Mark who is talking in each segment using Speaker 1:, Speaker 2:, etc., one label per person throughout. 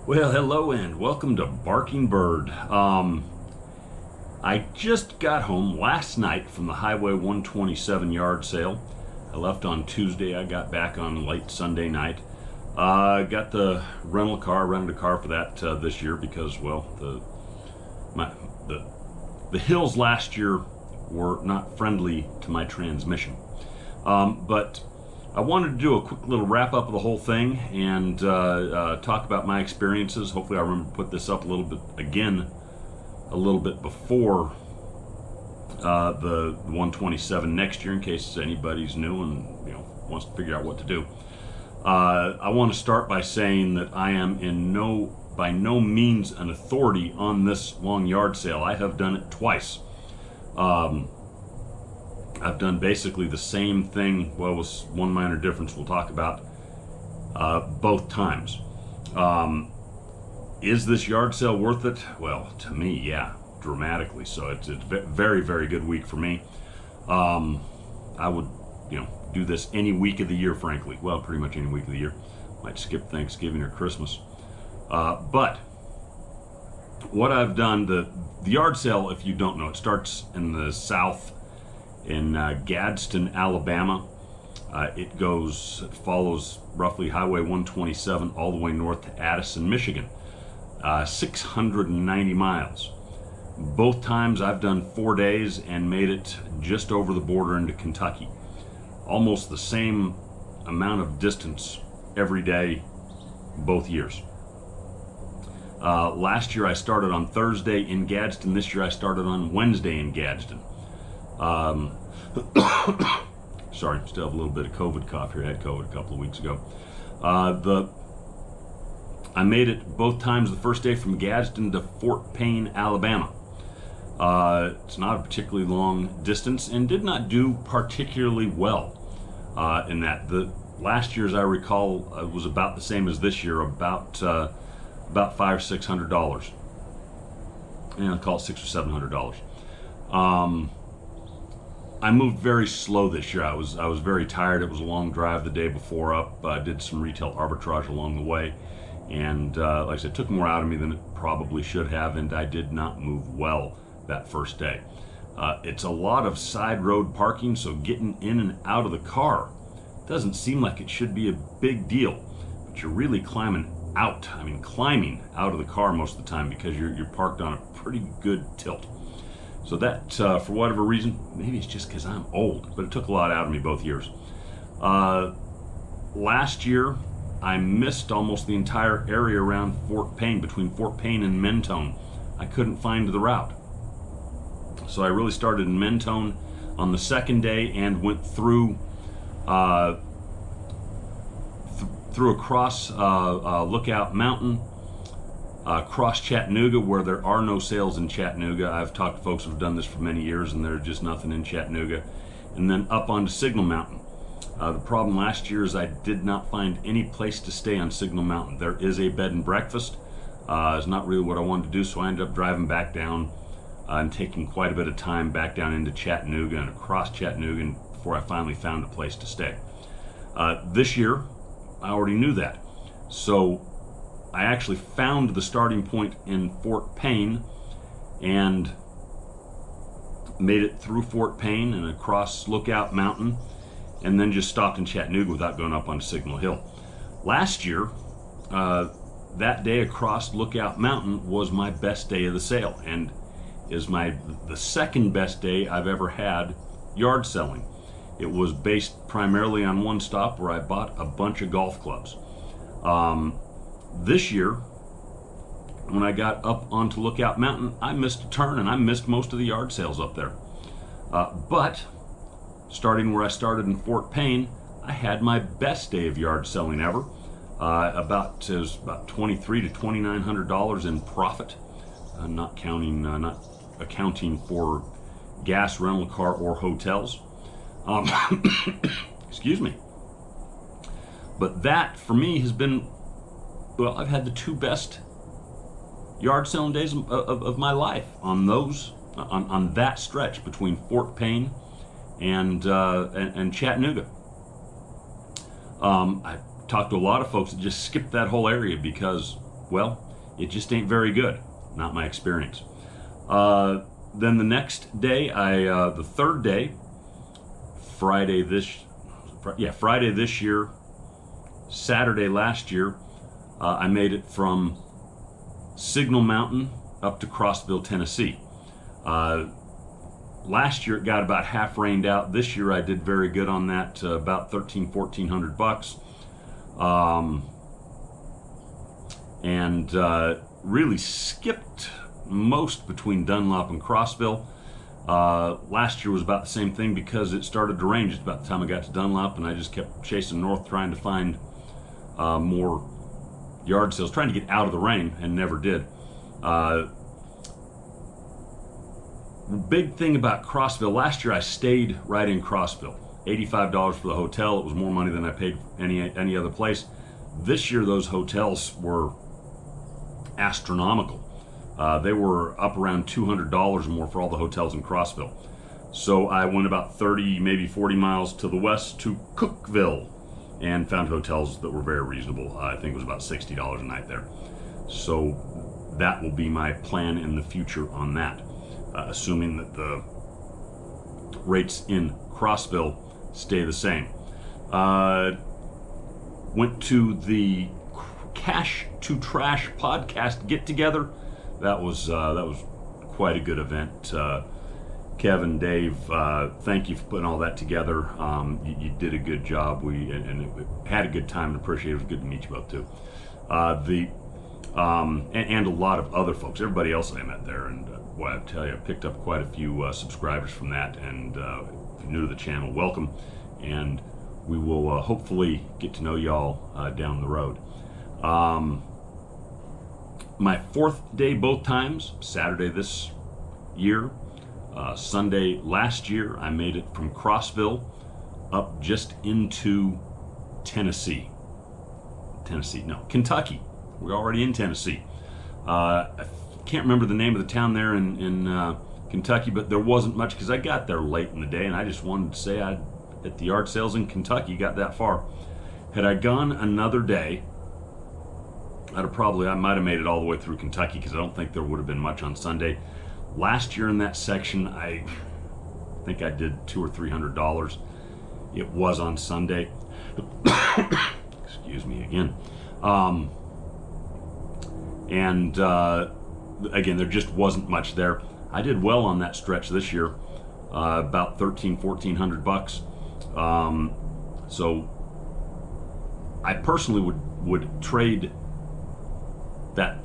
Speaker 1: Well, hello and welcome to Barking Bird. I just got home last night from the Highway 127 yard sale. I left on Tuesday. I got back on late Sunday night. Got the rented a car for that this year because, well, the hills last year were not friendly to my transmission. But I wanted to do a quick little wrap up of the whole thing and talk about my experiences. Hopefully, I remember to put this up a little bit before the 127 next year, in case anybody's new and wants to figure out what to do. I want to start by saying that I am by no means an authority on this long yard sale. I have done it twice. I've done basically the same thing, well, with one minor difference we'll talk about, both times. Is this yard sale worth it? Well, to me, yeah, dramatically so. It's a very, very good week for me. I would, do this any week of the year, frankly. Well, pretty much any week of the year. Might skip Thanksgiving or Christmas. But what I've done, the yard sale, if you don't know, it starts in the south in Gadsden, Alabama. It follows roughly Highway 127 all the way north to Addison, Michigan. 690 miles. Both times I've done 4 days and made it just over the border into Kentucky. Almost the same amount of distance every day, both years. Last year I started on Thursday in Gadsden. This year I started on Wednesday in Gadsden. Sorry, still have a little bit of COVID cough here. I had COVID a couple of weeks ago. I made it both times the first day from Gadsden to Fort Payne, Alabama. It's not a particularly long distance and did not do particularly well in that. The last year, as I recall, was about the same as this year, about $500 or $600. And I'll call it $600 or $700. I moved very slow this year. I was very tired. It was a long drive the day before up. I did some retail arbitrage along the way, and like I said, it took more out of me than it probably should have, and I did not move well that first day. It's a lot of side road parking, so getting in and out of the car doesn't seem like it should be a big deal, but you're really climbing out of the car most of the time because you're parked on a pretty good tilt. So that, for whatever reason, maybe it's just because I'm old, but it took a lot out of me both years. Last year, I missed almost the entire area around Fort Payne, between Fort Payne and Mentone. I couldn't find the route. So I really started in Mentone on the second day and went through across Lookout Mountain, across Chattanooga, where there are no sales in Chattanooga. I've talked to folks who've done this for many years and there's just nothing in Chattanooga. And then up onto Signal Mountain. The problem last year is I did not find any place to stay on Signal Mountain. There is a bed and breakfast. It's not really what I wanted to do, so I ended up driving back down and taking quite a bit of time back down into Chattanooga and across Chattanooga before I finally found a place to stay. This year, I already knew that. So I actually found the starting point in Fort Payne and made it through Fort Payne and across Lookout Mountain, and then just stopped in Chattanooga without going up on Signal Hill. Last year, that day across Lookout Mountain was my best day of the sale and is the second best day I've ever had yard selling. It was based primarily on one stop where I bought a bunch of golf clubs. This year, when I got up onto Lookout Mountain, I missed a turn and I missed most of the yard sales up there. But starting where I started in Fort Payne, I had my best day of yard selling ever. It was about $2,300 to $2,900 in profit, not accounting for gas, rental car, or hotels. Excuse me. But that for me has been, well, I've had the two best yard selling days of my life on that stretch between Fort Payne and Chattanooga. I talked to a lot of folks that just skipped that whole area because, Well, it just ain't very good. Not my experience. Then the next day, the third day, Friday this year, Saturday last year, I made it from Signal Mountain up to Crossville, Tennessee. Last year it got about half rained out. This year I did very good on that, about $1,400. And really skipped most between Dunlop and Crossville. Last year was about the same thing because it started to rain just about the time I got to Dunlop, and I just kept chasing north trying to find more yard sales, trying to get out of the rain, and never did. The big thing about Crossville, last year I stayed right in Crossville. $85 for the hotel. It was more money than I paid any other place. This year those hotels were astronomical. They were up around $200 more for all the hotels in Crossville. So I went about 30, maybe 40 miles to the west to Cookeville and found hotels that were very reasonable. I think it was about $60 a night there. So that will be my plan in the future on that, assuming that the rates in Crossville stay the same. Went to the Cash to Trash podcast get together. That was quite a good event. Kevin, Dave, thank you for putting all that together. You did a good job. We had a good time and appreciate it. It was good to meet you both too. And a lot of other folks, everybody else that I met there, and boy, I tell you, I picked up quite a few subscribers from that. And if you're new to the channel, welcome, and we will hopefully get to know y'all down the road. My fourth day both times, Saturday this year, Sunday last year, I made it from Crossville up just into Kentucky. We're already in Tennessee. I can't remember the name of the town there in Kentucky, but there wasn't much because I got there late in the day, and I just wanted to say I'd hit the yard sales in Kentucky, got that far. Had I gone another day, I might have made it all the way through Kentucky because I don't think there would have been much on Sunday. Last year in that section, I think I did $200 or $300. It was on Sunday. Excuse me again. Again, there just wasn't much there. I did well on that stretch this year, about $1,400. So I personally would trade that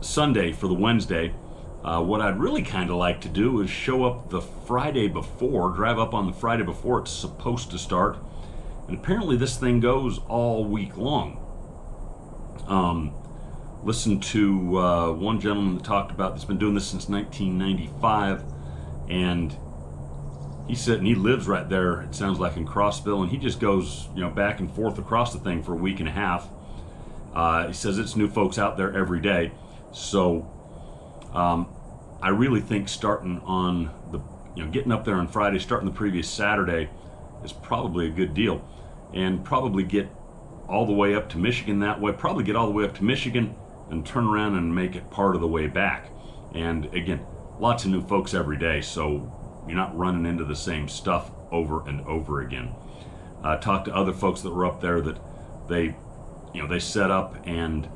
Speaker 1: Sunday for the Wednesday. What I'd really kind of like to do is show up the Friday before, drive up on the Friday before it's supposed to start, and apparently this thing goes all week long. Listened to one gentleman that talked about that's been doing this since 1995, and he said, and he lives right there, it sounds like, in Crossville, and he just goes, back and forth across the thing for a week and a half. He says it's new folks out there every day. So I really think starting on getting up there on Friday, starting the previous Saturday is probably a good deal, and probably get all the way up to Michigan that way, probably get all the way up to Michigan and turn around and make it part of the way back. And again, lots of new folks every day, so you're not running into the same stuff over and over again. Talked to other folks that were up there that they set up and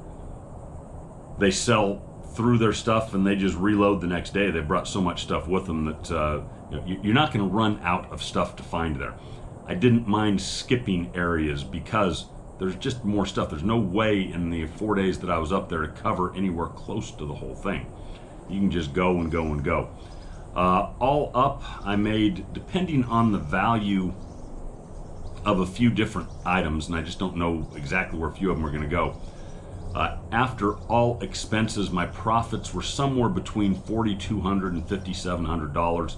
Speaker 1: they sell through their stuff and they just reload the next day. They brought so much stuff with them that you're not going to run out of stuff to find there. I didn't mind skipping areas because there's just more stuff. There's no way in the 4 days that I was up there to cover anywhere close to the whole thing. You can just go and go and go. All up, I made, depending on the value of a few different items, and I just don't know exactly where a few of them are going to go. After all expenses, my profits were somewhere between $4,200 and $5,700.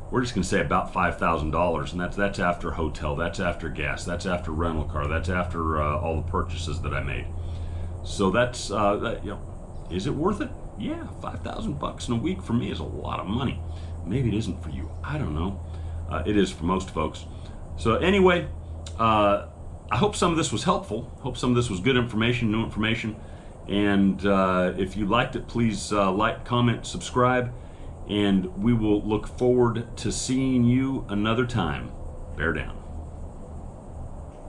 Speaker 1: We're just going to say about $5,000, and that's after hotel, that's after gas, that's after rental car, that's after all the purchases that I made. So that's is it worth it? Yeah, $5,000 in a week for me is a lot of money. Maybe it isn't for you. I don't know. It is for most folks. So anyway, I hope some of this was helpful. Hope some of this was good information, new information. And if you liked it, please like, comment, subscribe, and we will look forward to seeing you another time. Bear down.